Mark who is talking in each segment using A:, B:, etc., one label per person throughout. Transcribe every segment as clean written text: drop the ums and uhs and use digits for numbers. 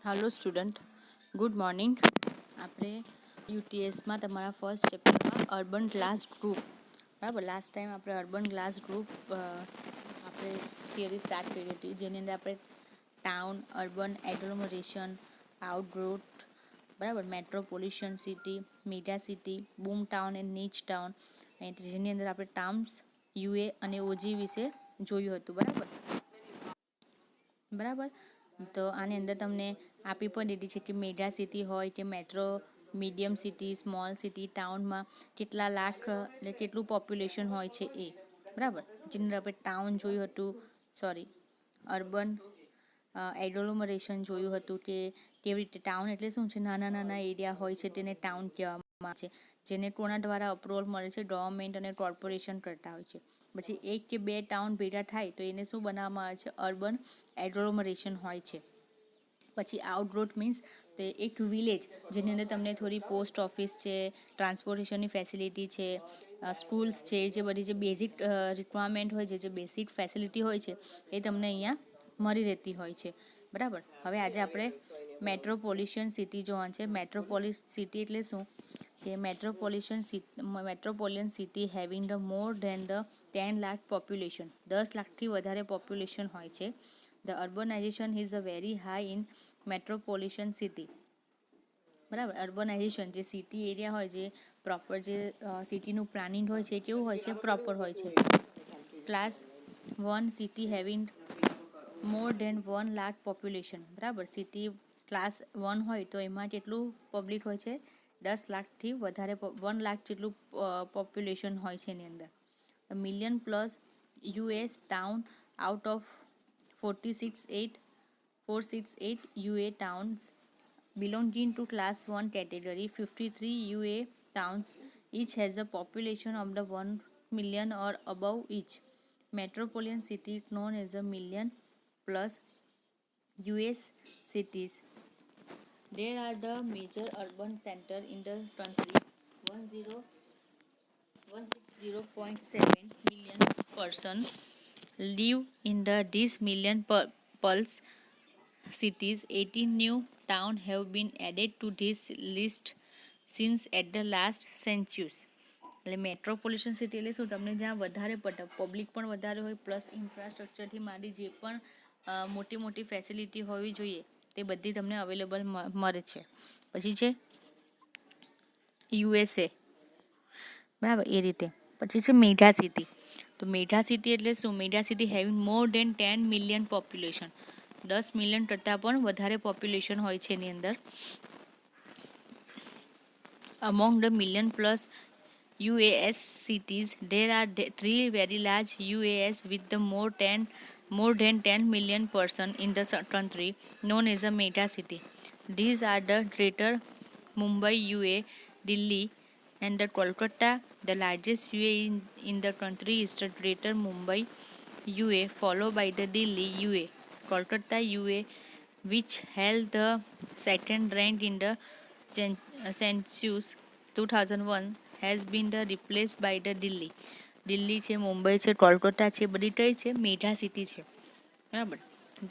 A: હાલો student, good morning. આપણે યુટીએસમાં તમારા first ચેપ્ટરમાં urban class group, બરાબર. લાસ્ટ ટાઈમ આપણે અર્બન ક્લાસ ગ્રુપ આપણે થિયરી સ્ટાર્ટ કરી હતી, જેની અંદર આપણે ટાઉન, અર્બન એગ્લોમરેશન, આઉટગ્રોથ, બરાબર, મેટ્રોપોલિશન સિટી, મેગા સિટી, બૂમ ટાઉન એન્ડ નીચ ટાઉન, જેની અંદર આપણે ટાઉન્સ, યુએ અને ઓજી વિશે જોયું હતું, બરાબર. તો આની અંદર તમને આપી પણ દીધી છે કે મેગા સિટી હોય કે metro, medium city, small city, ટાઉનમાં કેટલા લાખ એટલે કેટલું પોપ્યુલેશન હોય છે એ, બરાબર. જેની અંદર આપણે ટાઉન જોયું હતું, અર્બન એગ્લોમરેશન જોયું હતું કે કેવી રીતે ટાઉન એટલે શું છે, નાના નાના એરિયા હોય છે તેને ટાઉન કહેવામાં આવે છે, જેને કોના દ્વારા અપ્રુવલ મળે છે, ગવર્મેન્ટ અને કોર્પોરેશન કરતા હોય છે. પછી એક કે બે ટાઉન ભેગા થાય તો એને શું બનાવવામાં આવે છે, અર્બન એગ્લોમરેશન હોય છે. પછી આઉટગ્રોથ મીન્સ તે એક વિલેજ જેની અંદર તમને થોડી પોસ્ટ ઓફિસ છે, ટ્રાન્સપોર્ટેશનની ફેસિલિટી છે, સ્કૂલ્સ છે, જે બધી જે બેઝિક રિક્વાયરમેન્ટ હોય છે, જે બેઝિક ફેસિલિટી હોય છે એ તમને અહીંયા મળી રહેતી હોય છે, બરાબર. હવે આજે આપણે મેટ્રોપોલિશન સિટી જોવાનું છે. મેટ્રોપોલિસ સિટી એટલે શું કે metropolitan city having the more than the 10 lakh population, 10 લાખથી વધારે પોપ્યુલેશન હોય છે. The urbanization is a very high in metropolitan city, બરાબર. અર્બનાઇઝેશન જે સિટી એરિયા હોય, જે પ્રોપર જે સિટીનું પ્લાનિંગ હોય છે, કેવું હોય છે, પ્રોપર હોય છે. ક્લાસ 1 સિટી હેવિંગ મોર દેન 1 લાખ પોપ્યુલેશન, બરાબર. સિટી ક્લાસ 1 હોય તો એમાં કેટલું પબ્લિક હોય છે, 10 લાખથી વધારે, 1 લાખ જેટલું પોપ્યુલેશન હોય છે એની અંદર. Million plus US town out of 468 UA towns belonging to class 1 category, 53 UA towns each has a population of the 1 million or above each. Metropolitan city known as a million plus US cities. There are the major urban center in the country. 160.7 million person live in these million pulse cities. 18 new towns have been added to this list since at the last census. એટલે metropolitan city એટલે શું, તમને જ્યાં વધારે public પણ વધારે હોય, plus ઇન્ફ્રાસ્ટ્રક્ચરથી માંડી જે પણ મોટી મોટી ફેસિલિટી હોવી જોઈએ તે બધી તમને અવેલેબલ મળે છે. પછી છે યુએસએ, બરાબર, એ રીતે. પછી છે મેગા સિટી. તો મેગા સિટી એટલે શું, મેગા સિટી હેવિંગ મોર દેન 10 મિલિયન પોપ્યુલેશન, 10 મિલિયન કરતાં પણ વધારે પોપ્યુલેશન હોય છે એની અંદર. Among the million plus UAS cities, there are three very large UAS with the more than 10 million person in the country, known as a mega city. These are the Greater Mumbai UA, Delhi, and the Kolkata. The largest UA in the country is the Greater Mumbai UA, followed by the Delhi UA. Kolkata UA, which held the second rank in the census 2001, has been replaced by the Delhi. Delhi છે, મુંબઈ છે, કોલકાતા છે, બધી કઈ છે, mega city છે, બરાબર.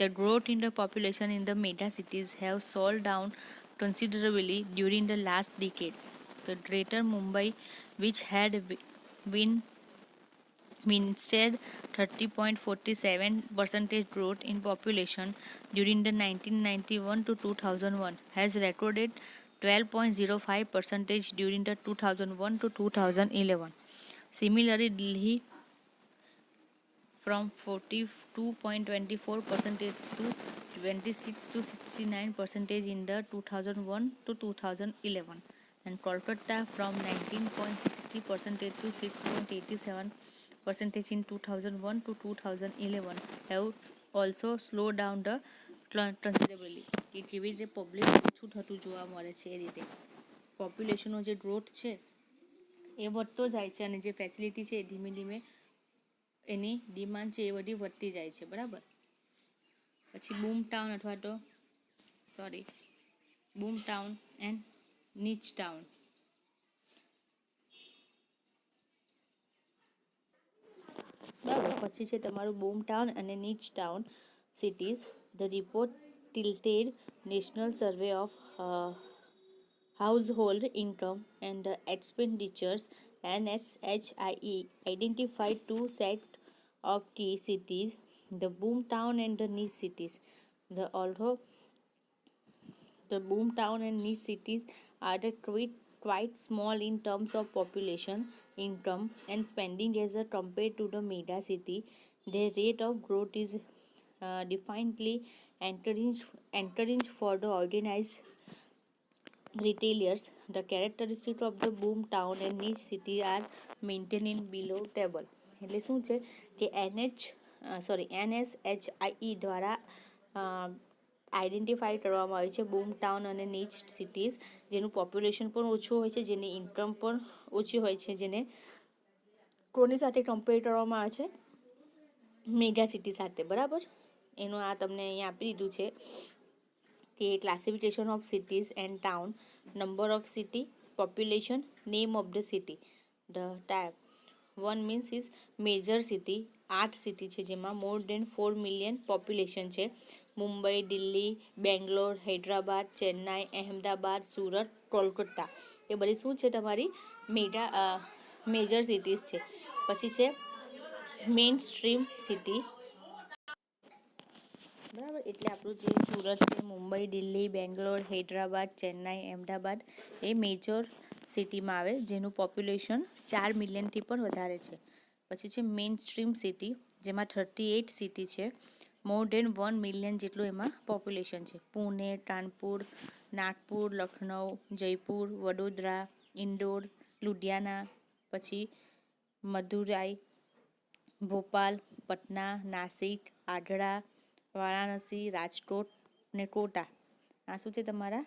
A: The growth in the population in the mega cities have slowed down considerably during the last decade. The Greater Mumbai, which had been instead 30.47% growth in population during the 1991 to 2001, has recorded 12.05% during the 2001 to 2011. Similarly, Delhi from 42.24% to 26 to 69% in the 2001 to 2011, and Kolkata from 19.60% to 6.87% in 2001 to 2011 have also slowed down the considerably. કે કેવી રીતે public ઓછું થતું જોવા મળે છે એ રીતે પોપ્યુલેશનનો જે ગ્રોથ છે એ વધતો જાય છે, અને જે ફેસિલિટી છે એ ધીમે ધીમે એની ડિમાન્ડ છે એ બધી વધતી જાય છે, બરાબર. પછી બૂમ ટાઉન અથવા તો બૂમ ટાઉન એન્ડ નીચ ટાઉન, બરાબર. પછી છે તમારું બૂમ ટાઉન અને નીચ town cities. The report tilted National Survey of Household Income and Expenditures NSHIE identified two sets of key cities, the boomtown and the niche cities. Although the boomtown and niche cities are quite small in terms of population, income, and spending as compared to the mega city, their rate of growth is definitely encouraged for the organized retailers. The characteristics of the boom town and niche city are maintained in below table. એટલે શું છે કે NSHIE દ્વારા identify કરવામાં આવ્યું છે બૂમ town અને નીચ સિટીઝ, જેનું પોપ્યુલેશન પણ ઓછું હોય છે, જેની ઇન્કમ પણ ઓછી હોય છે, જેને કોની સાથે કમ્પેર કરવામાં આવે છે, મેગા સિટી સાથે. બરાબર, એનું આ તમને અહીંયા આપી દીધું છે કે classification of cities and town, number of city, population, name of the city. The type 1 means is major city, 8 city છે જેમાં મોર દેન 4 મિલિયન પોપ્યુલેશન છે. મુંબઈ, દિલ્હી, બેંગ્લોર, હૈદરાબાદ, ચેન્નાઈ, અહેમદાબાદ, સુરત, કોલકાતા, એ બધી શું છે તમારી મેજર સિટીઝ છે. પછી છે મેઇન સ્ટ્રીમ સિટી. બરાબર, એટલે આપણું જે સુરત છે, મુંબઈ, દિલ્હી, બેંગ્લોર, હૈદરાબાદ, ચેન્નાઈ, અહેમદાબાદ એ મેજર સિટીમાં આવે, જેનું પોપ્યુલેશન 4 મિલિયનથી પણ વધારે છે. પછી છે મેઇન સ્ટ્રીમ સિટી, જેમાં 38 સિટી છે, મોર દેન 1 મિલિયન જેટલું એમાં પોપ્યુલેશન છે. પુણે, કાનપુર, નાગપુર, લખનઉ, જયપુર, વડોદરા, ઇન્દોર, લુધિયાના, પછી મદુરાઈ, ભોપાલ, પટના, નાસિક, આગ્રા, વારાણસી, રાજકોટ ને કોટા. આ શું છે તમારા,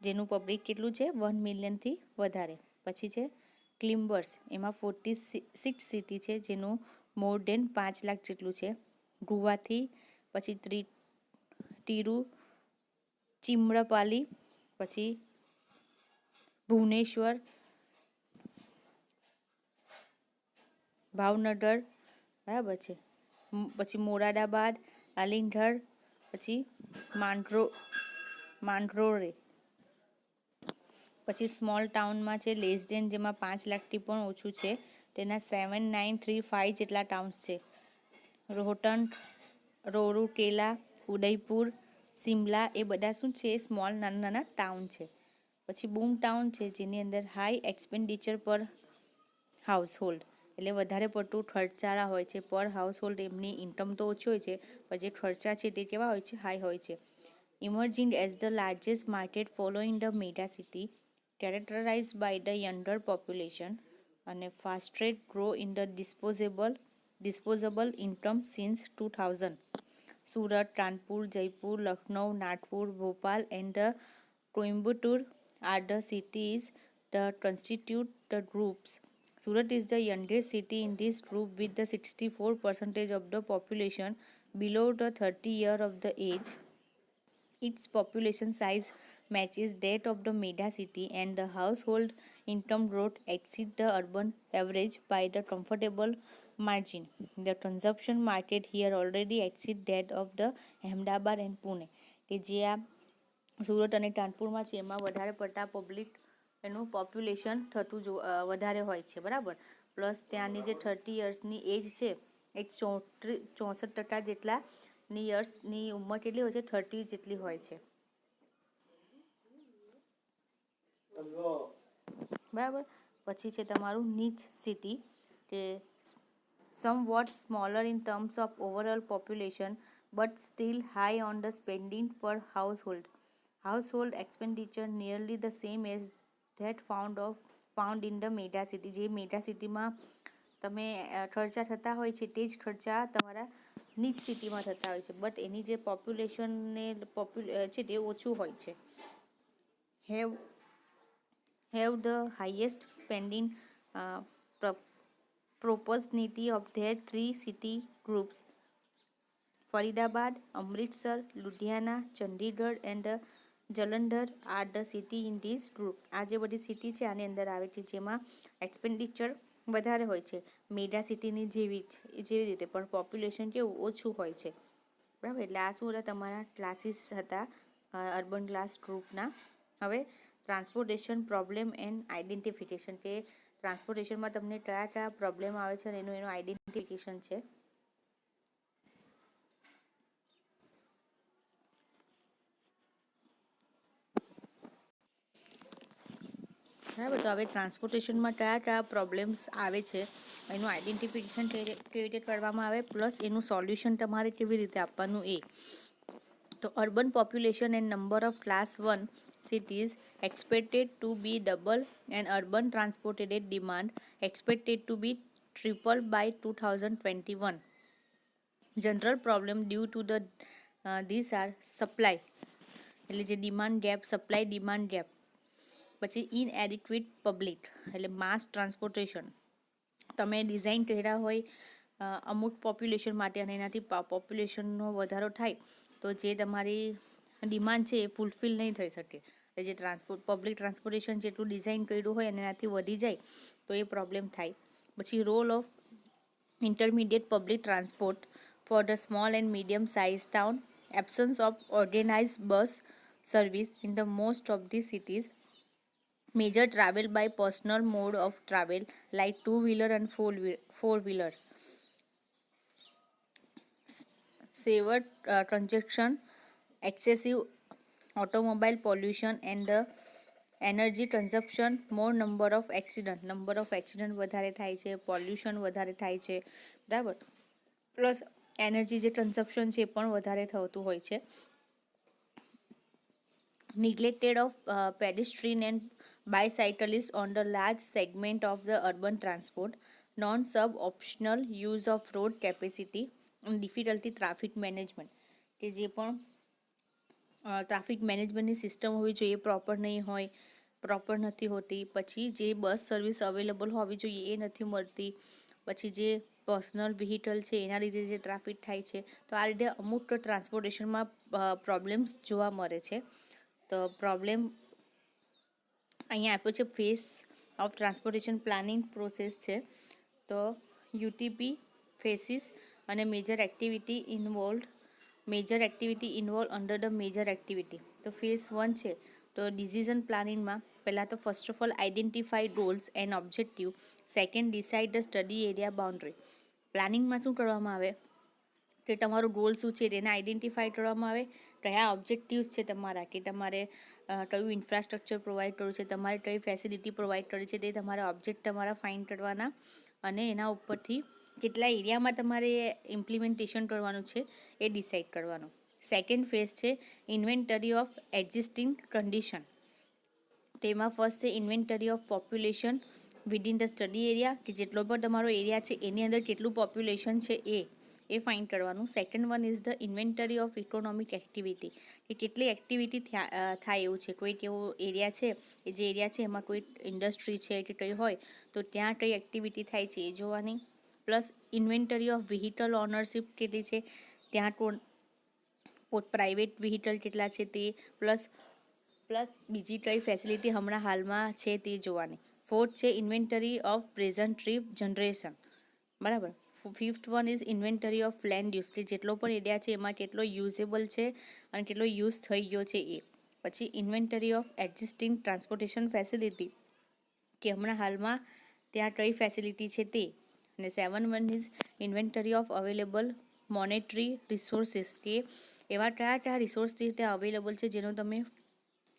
A: જેનું પબ્લિક કેટલું છે 1 મિલિયનથી વધારે. પછી છે ક્લિમ્બર્સ, એમાં 46 સિટી છે, જેનું મોર દેન 5 લાખ જેટલું છે. ગુવાહાટી, પછી તિરુચિમ્રપાલી, પછી ભુવનેશ્વર, ભાવનગર, બરાબર છે. પછી મોરાદાબાદ, અલીગઢ, પછી માંગરોળ. પછી સ્મોલ ટાઉનમાં છે લેસ દેન, જેમાં 5 લાખથી પણ ઓછું છે, તેના 7935 જેટલા ટાઉન્સ છે. રોહતક, રોરુકેલા, ઉદયપુર, સિમલા, એ બધા શું છે સ્મોલ નાના નાના ટાઉન છે. પછી બૂમ ટાઉન છે, જેની અંદર હાઈ એક્સપેન્ડિચર પર હાઉસહોલ્ડ, એટલે વધારે પડતું ખર્ચાળા હોય છે પર હાઉસહોલ્ડ. એમની ઇન્કમ તો ઓછી હોય છે, પણ જે ખર્ચા છે તે કેવા હોય છે, હાઈ હોય છે. Emerging as the largest market following the mega city, characterized by the younger population and a fast rate grow in the disposable income since 2000. Surat, Kanpur, Jaipur, Lucknow, Nagpur, Bhopal and the Coimbatore are the cities that constitute the groups. Surat is the youngest city in this group with the 64% of the population below the 30 year of the age. Its population size matches that of the mega city and the household income growth exceeds the urban average by the comfortable margin. The consumption market here already exceeds that of the Ahmedabad and Pune. કે જે આ સુરત અને કાનપુરમાં છે એમાં વધારે પડતા public એનું population વધારે હોય છે. બરાબર, પ્લસ ત્યાંની જે 30 યર્સની એજ છે એ 64% જેટલાની યર્સની ઉંમર કેટલી હોય છે, 30 જેટલી હોય છે. બરાબર, પછી છે તમારું નીચ સિટી, કે somewhat smaller in terms of overall population but still high on the spending per household. Household expenditure nearly the same as that found in the mega city. જે મેગા સિટીમાં તમે ખર્ચા થતા હોય છે તે જ ખર્ચા તમારા નીચ સિટીમાં થતા હોય છે, બટ એની જે પોપ્યુલેશન ને છે તે ઓછું હોય છે. have the highest spending proportionality of their 3 city groups. Faridabad, Amritsar, Ludhiana, Chandigarh and Jalandhar are the city in this group. આ જે બધી સિટી છે આની અંદર આવે છે, જેમાં એક્સપેન્ડિચર વધારે હોય છે મેગા સિટીની જેવી રીતે, પણ પોપ્યુલેશન કેવું ઓછું હોય છે. બરાબર. એટલે આ શું હતા, તમારા ક્લાસીસ હતા અર્બન ક્લાસ ગ્રુપના. હવે ટ્રાન્સપોર્ટેશન પ્રોબ્લેમ એન્ડ આઈડેન્ટિફિકેશન, કે ટ્રાન્સપોર્ટેશનમાં તમને કયા કયા પ્રોબ્લેમ આવે છે અને એનું આઈડેન્ટિફિકેશન છે. બરાબર. તો હવે ટ્રાન્સપોર્ટેશનમાં કયા કયા પ્રોબ્લેમ્સ આવે છે, એનું આઈડેન્ટિફિકેશન કેવી રીતે કરવામાં આવે, પ્લસ એનું સોલ્યુશન તમારે કેવી રીતે આપવાનું એ. તો urban population and number of class 1 cities expected to be double and urban transported demand expected to be triple by 2021. General problem due to these are supply, એટલે જે demand gap, supply demand gap, પછી ઇનએડિક્વેટ public એટલે માસ transportation. તમે design કર્યા હોય અમુક population માટે અને એનાથી પોપ્યુલેશનનો વધારો થાય તો જે તમારી ડિમાન્ડ છે એ ફૂલફિલ નહીં થઈ શકે. જે પબ્લિક ટ્રાન્સપોર્ટેશન જેટલું ડિઝાઇન કર્યું હોય અને એનાથી વધી જાય તો એ પ્રોબ્લેમ થાય. પછી role of intermediate public transport for the small and medium size town, absence of organised bus service in the most of the cities, major travel by personal mode of travel like two-wheeler and four-wheeler, saver congestion, excessive automobile pollution and the energy consumption, more number of accident વધારે થાય છે, pollution વધારે થાય છે. બરાબર. Plus energy જે consumption છે એ પણ વધારે થતું હોય છે. neglected of pedestrian and bicyclists on the large segment of the urban transport, non-sub-optional use of road capacity and difficulty traffic management, કે જે પણ ટ્રાફિક મેનેજમેન્ટની સિસ્ટમ હોવી જોઈએ પ્રોપર નહીં હોય, પ્રોપર નથી હોતી. પછી જે બસ સર્વિસ અવેલેબલ હોવી જોઈએ એ નથી મળતી. પછી જે પર્સનલ વ્હીકલ છે એના લીધે જે ટ્રાફિક થાય છે. તો આ રીતે અમુક ટ્રાન્સપોર્ટેશનમાં પ્રોબ્લેમ્સ જોવા મળે છે. તો પ્રોબ્લેમ અહીંયા આપ્યો છે, phase of transportation planning process છે. તો યુટીપી ફેસીસ અને major activity involve under the major activity. તો ફેઝ 1 છે તો ડિસિઝન પ્લાનિંગમાં પહેલાં તો first of all identify goals and objective, second decide the study area boundary. પ્લાનિંગમાં શું કરવામાં આવે કે તમારું ગોલ શું છે તેને આઈડેન્ટિફાઈ કરવામાં આવે, કયા ઓબ્જેક્ટિવ્સ છે તમારા, કે તમારે કયું ઇન્ફ્રાસ્ટ્રક્ચર પ્રોવાઈડ કરવું છે, તમારે કઈ ફેસિલિટી પ્રોવાઈડ કરવી છે, તે તમારા ઓબ્જેક્ટ તમારા ફાઇન્ડ કરવાના અને એના ઉપરથી કેટલા એરિયામાં તમારે ઇમ્પ્લિમેન્ટેશન કરવાનું છે એ ડિસાઇડ કરવાનું. સેકન્ડ ફેઝ છે ઇન્વેન્ટરી ઓફ એક્ઝિસ્ટિંગ કન્ડિશન. તેમાં ફર્સ્ટ છે inventory of population within the study area, કે જેટલો પણ તમારો એરિયા છે એની અંદર કેટલું પોપ્યુલેશન છે એ ફાઇન્ડ કરવાનું. Second one is the inventory of economic activity, કે કેટલી એક્ટિવિટી થાય એવું છે. કોઈ એવો એરિયા છે એ જે એરિયા છે એમાં કોઈ ઇન્ડસ્ટ્રી છે કે કંઈ હોય તો ત્યાં કઈ એક્ટિવિટી થાય છે એ જોવાની. Plus inventory of vehicle ownership કેટલી છે, ત્યાં પ્રાઇવેટ વ્હીકલ કેટલા છે તે, પ્લસ બીજી કઈ ફેસિલિટી હમણાં હાલમાં છે તે જોવાની. ફોર્થ છે inventory of present trip generation. બરાબર. Fifth one is inventory of land use, કે જેટલો પણ એરિયા છે એમાં કેટલો યુઝેબલ છે અને કેટલો યુઝ થઈ ગયો છે એ. પછી inventory of existing transportation facility, કે હમણાં હાલમાં ત્યાં કઈ ફેસિલિટી છે તે. અને 7 one is inventory of available monetary resources, કે એવા કયા રિસોર્સ ત્યાં અવેલેબલ છે જેનો તમે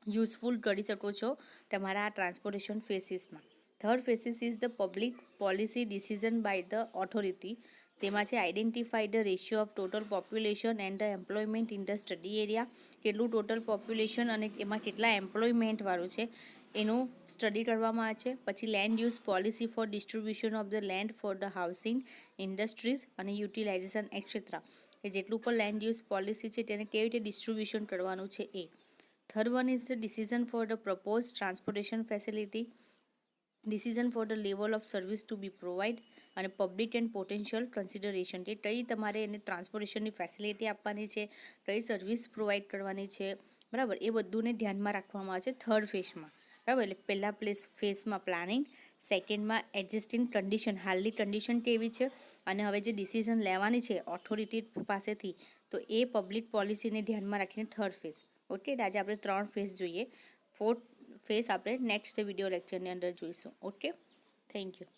A: યુઝફુલ કરી શકો છો તમારા આ ટ્રાન્સપોર્ટેશન ફેસિસમાં. Third phases is the public policy decision by the authority. તેમાં છે identify the ratio of total population and the employment in the study area, કેટલું ટોટલ પોપ્યુલેશન અને એમાં કેટલા એમ્પ્લોયમેન્ટવાળું છે એનું સ્ટડી કરવામાં આવે છે. પછી land use policy for distribution of the land for the housing, industries અને યુટિલાઇઝેશન એક્સેટ્રા, કે જેટલું પણ લેન્ડ યુઝ પોલિસી છે તેને કેવી રીતે ડિસ્ટ્રીબ્યુશન કરવાનું છે એ. Third one is the decision for the propose transportation facility, decision for the level of service to be provide અને પબ્લિક એન્ડ પોટેન્શિયલ કન્સિડરેશન, કે કઈ તમારે એને ટ્રાન્સપોર્ટેશનની ફેસિલિટી આપવાની છે, કઈ સર્વિસ પ્રોવાઈડ કરવાની છે. બરાબર. એ બધુંને ધ્યાનમાં રાખવામાં આવે છે થર્ડ ફેઝમાં. બરાબર. એટલે પહેલા ફેઝમાં પ્લાનિંગ, સેકન્ડમાં એક્ઝિસ્ટિંગ કન્ડિશન, હાલની કન્ડિશન કેવી છે અને હવે જે ડિસિઝન લેવાની છે ઓથોરિટી પાસેથી તો એ પબ્લિક પોલિસીને ધ્યાનમાં રાખીને થર્ડ ફેઝ. ઓકે, આજે આપણે 3 ફેઝ જોઈએ. ફોર્થ ફેઝ આપણે નેક્સ્ટ વિડીયો લેક્ચરની અંદર જોઈશું. Okay, thank you.